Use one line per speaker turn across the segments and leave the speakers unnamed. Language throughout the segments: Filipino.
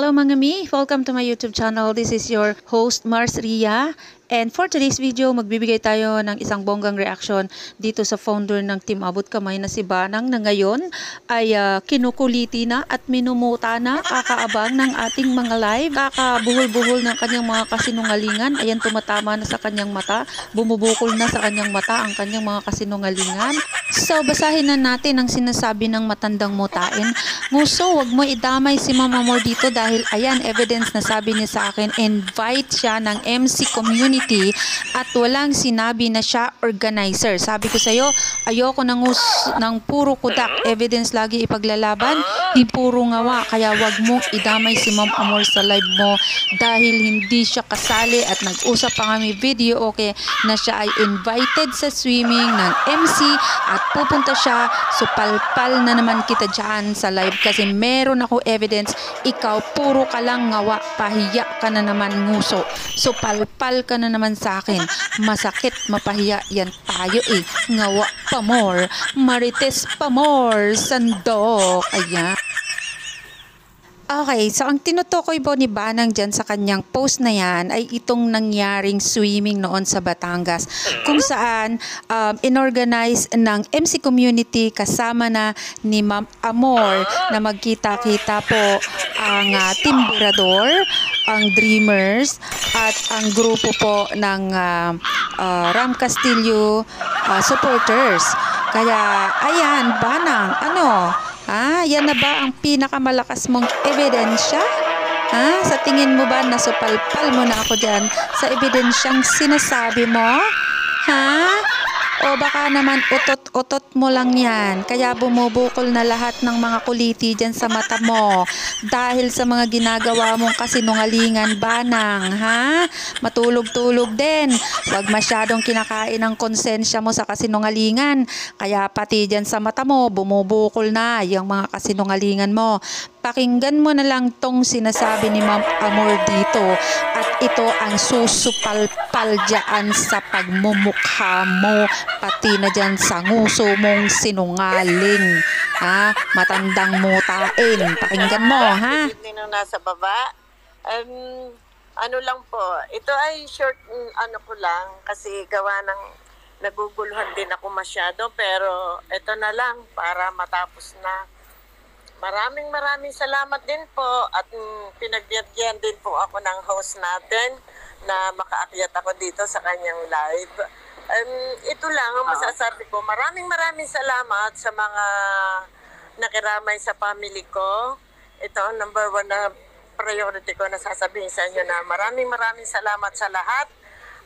Hello mga mi! Welcome to my YouTube channel. This is your host Mars Ria. And for today's video, magbibigay tayo ng isang bonggang reaction dito sa founder ng Team Abot Kamay na si Banang na ngayon ay kinukuliti na at minumuta na, kakaabang ng ating mga live. Kakabuhol-buhol ng kanyang mga kasinungalingan. Ayan, tumatama na sa kanyang mata. Bumubukol na sa kanyang mata ang kanyang mga kasinungalingan. So, basahin na natin ang sinasabi ng matandang mutain. Nguso, wag mo idamay si Mama More dito dahil ayan, evidence na sabi niya sa akin, invite siya ng MC community at walang sinabi na siya organizer. Sabi ko sa'yo, ayoko ng puro kudak. Evidence lagi ipaglalaban, di puro ngawa. Kaya wag mong idamay si Ma'am Amor sa live mo dahil hindi siya kasali at nag-usap pa kami video okay na siya ay invited sa swimming ng MC at pupunta siya. So palpal na naman kita dyan sa live kasi meron ako evidence. Ikaw puro ka lang ngawa, pahiya ka na naman nguso. So palpal ka na naman sa akin. Masakit, mapahiya yan tayo eh. Ngawa pa more, marites pa more, sandok. Ayan. Okay, so ang tinutukoy po ni Banang dyan sa kanyang post na yan ay itong nangyaring swimming noon sa Batangas kung saan inorganize ng MC community kasama na ni Ma'am Amor na magkita-kita po ang Timburador, ang Dreamers at ang grupo po ng Ram Castillo supporters. Kaya ayan, Banang, ano? Yan na ba ang pinakamalakas mong ebidensya? Sa tingin mo ba nasupalpal mo na ako dyan sa ebidensyang sinasabi mo? O baka naman utot-utot mo lang yan. Kaya bumubukol na lahat ng mga kuliti dyan sa mata mo. Dahil sa mga ginagawa mong kasinungalingan, Banang. Matulog-tulog din. Huwag masyadong kinakain ang konsensya mo sa kasinungalingan. Kaya pati dyan sa mata mo, bumubukol na yung mga kasinungalingan mo. Pakinggan mo na lang tong sinasabi ni Ma'am Amor dito. At ito ang susupalpal dyan sa pagmumukha mo. Pati na dyan sa nguso mong sinungaling. Matandang mutain. Pakinggan mo,
Nung nasa baba. Ano lang po. Ito ay short, ano ko lang. Kasi gawa ng naguguluhan din ako masyado. Pero ito na lang para matapos na. Maraming salamat din po at pinagbigyan din po ako ng host natin na makaakyat ako dito sa kanyang live. Ito lang ang masasabi ko. Maraming salamat sa mga nakiramay sa family ko. Ito ang number 1 na priority ko na sasabihin sa inyo na maraming salamat sa lahat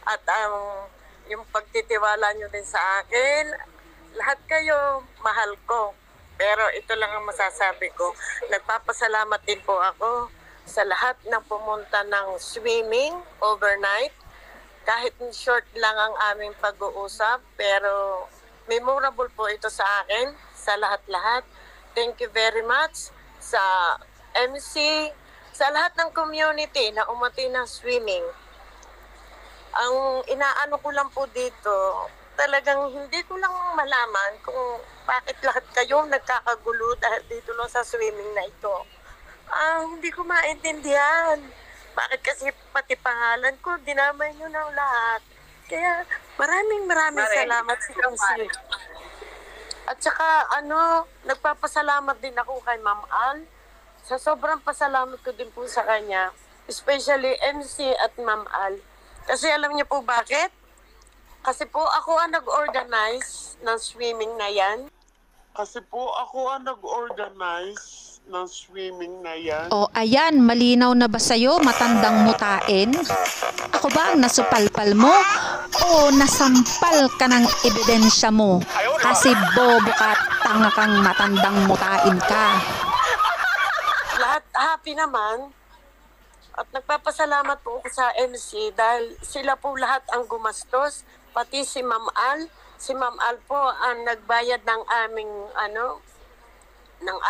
at yung pagtitiwala nyo din sa akin. Lahat kayo mahal ko. Pero ito lang ang masasabi ko. Nagpapasalamat din po ako sa lahat ng pumunta ng swimming overnight. Kahit short lang ang aming pag-uusap, pero memorable po ito sa akin, sa lahat-lahat. Thank you very much sa MC, sa lahat ng community na umati ng swimming. Ang inaano ko lang po dito, talagang hindi ko lang malaman kung bakit lahat kayo nagkakagulo dahil dito lang sa swimming na ito. Hindi ko maintindihan. Bakit kasi pati pangalan ko, dinamay nyo ng lahat. Kaya maraming salamat sa MC. At saka nagpapasalamat din ako kay Ma'am Al. Sa sobrang pasalamat ko din po sa kanya, especially MC at Ma'am Al. Kasi alam niyo po bakit? Kasi po ako ang nag-organize ng swimming na yan.
O ayan, malinaw na ba sa'yo, matandang mutain? Ako ba ang nasupalpal mo? O nasampal ka ng ebidensya mo? Kasi bobo ka, tanga kang matandang mutain ka.
Lahat happy naman. At nagpapasalamat po ako sa MC dahil sila po lahat ang gumastos. Pati si Ma'am Al. Si Ma'am Al po ang nagbayad ng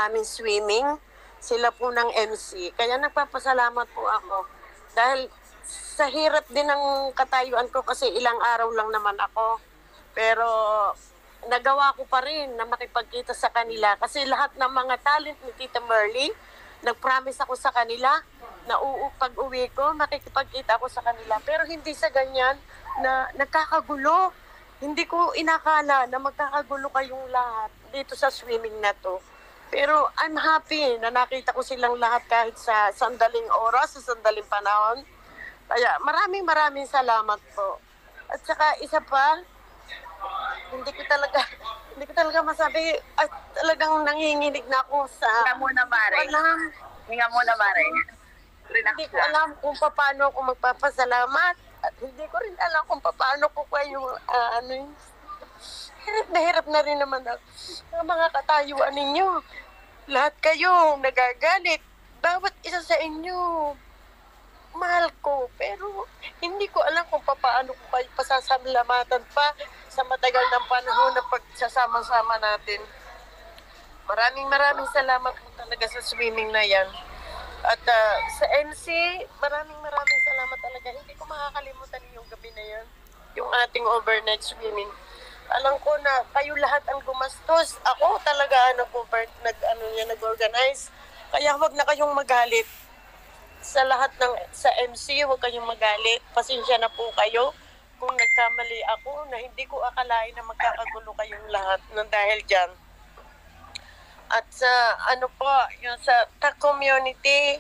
aming swimming. Sila po ng MC. Kaya nagpapasalamat po ako. Dahil sa hirap din ng katayuan ko kasi ilang araw lang naman ako. Pero nagawa ko pa rin na makipagkita sa kanila. Kasi lahat ng mga talent ni Tita Merly Nag-promise ako sa kanila na pag-uwi ko, makikipagkita ako sa kanila. Pero hindi sa ganyan na nagkakagulo. Hindi ko inakala na magkakagulo kayong lahat dito sa swimming na to. Pero I'm happy na nakita ko silang lahat kahit sa sandaling oras, sa sandaling panahon. Kaya maraming salamat po. At saka isa pa, hindi ko talaga masabi, at talagang nanginginig na ako sa...
Hinga muna, Mare. Hinga muna, Mare. Relax
Hindi ko
lang.
alam kung paano ako magpapasalamat. At hindi ko rin alam kung paano ko kayo, hirap na rin naman ako. Ang mga katayuan ninyo. Lahat kayo nagagalit. Bawat isa sa inyo, mahal ko. Pero hindi ko alam kung paano ko kayo pasasalamatan pa sa matagal ng panahon na pagsasama-sama natin. Maraming salamat po talaga sa swimming na yan. At sa MC, maraming salamat talaga. Hindi ko makakalimutan yung gabi na yan. Yung ating overnight swimming. Alam ko na kayo lahat ang gumastos. Ako talaga nag-organize. Kaya wag na kayong magalit. Sa lahat sa MC, wag kayong magalit. Pasensya na po kayo kung nagkamali ako na hindi ko akalain na magkakagulo kayong lahat ng dahil dyan. At sa yung sa TAC community,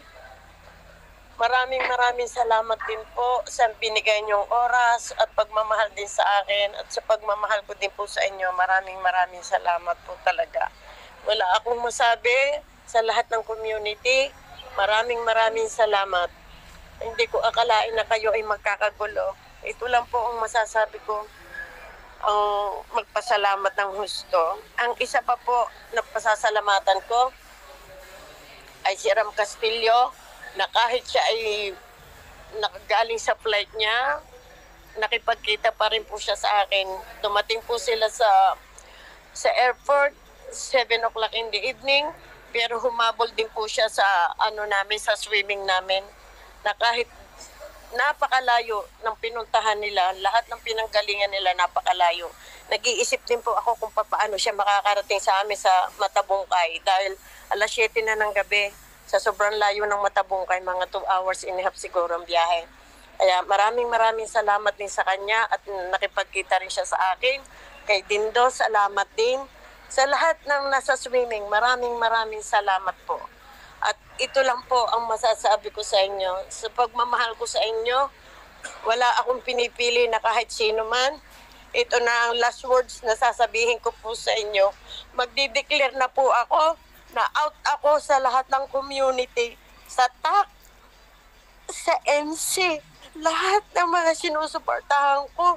maraming salamat din po sa binigay niyong oras at pagmamahal din sa akin at sa pagmamahal ko din po sa inyo. Maraming salamat po talaga. Wala akong masabi sa lahat ng community. Maraming salamat. Hindi ko akalain na kayo ay magkakagulo. Ito lang po ang masasabi ko. Ang magpasalamat ng husto. Ang isa pa po na pasasalamatan ko ay si Ram Castillo, na kahit siya ay nakagaling sa flight niya, nakipagkita pa rin po siya sa akin. Dumating po sila sa airport 7 o'clock in the evening, pero humabol din po siya sa sa swimming namin, na kahit napakalayo ng pinuntahan nila, lahat ng pinanggalingan nila napakalayo. Nag-iisip din po ako kung paano siya makakarating sa amin sa Matabungkay dahil alas 7 na ng gabi. Sa sobrang layo ng Matabungkay, mga 2 hours and a half siguro ang biyahe. Kaya maraming salamat din sa kanya at nakipagkita rin siya sa akin. Kay Dindo, salamat din. Sa lahat ng nasa swimming, maraming salamat po. At ito lang po ang masasabi ko sa inyo. Sa pagmamahal ko sa inyo, wala akong pinipili na kahit sino man. Ito na ang last words na sasabihin ko po sa inyo. Magdi-declare na po ako na out ako sa lahat ng community. Sa TAC, sa MC, lahat ng mga sinusuportahan ko,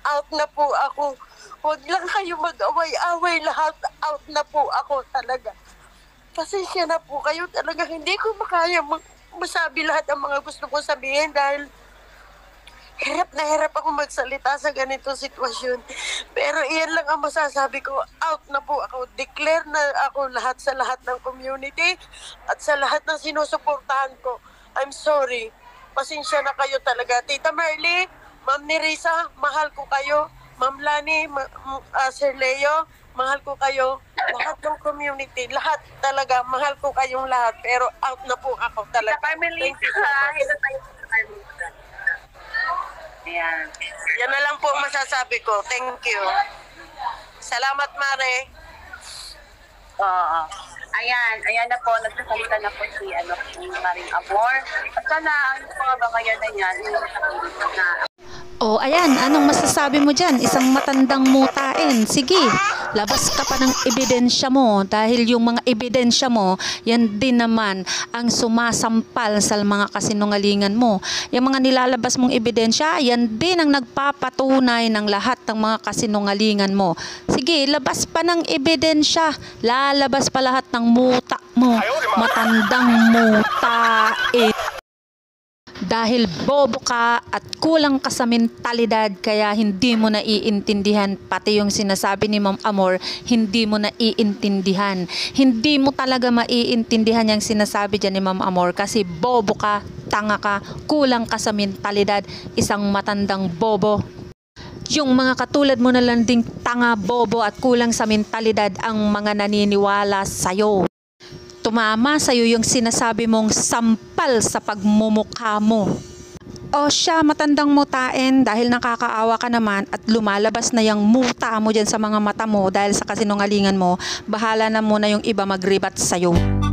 out na po ako. Huwag lang kayo mag-away-away, lahat out na po ako talaga. Pasensya na po kayo, talaga hindi ko makaya masabi lahat ang mga gusto ko sabihin dahil hirap na hirap ako magsalita sa ganitong sitwasyon. Pero iyan lang ang masasabi ko, out na po ako. Declare na ako lahat sa lahat ng community at sa lahat ng sinusuportahan ko. I'm sorry. Pasensya na kayo talaga. Tita Marley, Ma'am Nerissa, mahal ko kayo. Ma'am Lani, Sir Leo, mahal ko kayo. Lahat ng community, lahat talaga, mahal ko kayong lahat. Pero out na po ako talaga.
Sa family,
Thank you so much.
Ayan.
Yan na lang po ang masasabi ko. Thank you. Salamat, Mare.
Oo. Ayan na po, nagsasalita na po si Maring Amor. At sana ang mga bangayan na yan, na
O, ayan, anong masasabi mo dyan? Isang matandang mutain. Sige, labas ka pa ng ebidensya mo dahil yung mga ebidensya mo, yan din naman ang sumasampal sa mga kasinungalingan mo. Yung mga nilalabas mong ebidensya, yan din ang nagpapatunay ng lahat ng mga kasinungalingan mo. Sige, labas pa ng ebidensya. Lalabas pa lahat ng muta mo. Matandang mutain. Dahil bobo ka at kulang ka sa mentalidad kaya hindi mo naiintindihan pati yung sinasabi ni Ma'am Amor, hindi mo naiintindihan. Hindi mo talaga maiintindihan yung sinasabi dyan ni Ma'am Amor kasi bobo ka, tanga ka, kulang ka sa mentalidad, isang matandang bobo. Yung mga katulad mo na lang ding tanga, bobo at kulang sa mentalidad ang mga naniniwala sa'yo. tumama sa'yo yung sinasabi mong sampal sa pagmumukha mo. O siya, matandang mutain dahil nakakaawa ka naman at lumalabas na yung muta mo dyan sa mga mata mo dahil sa kasinungalingan mo, bahala na muna yung iba magribat sa'yo.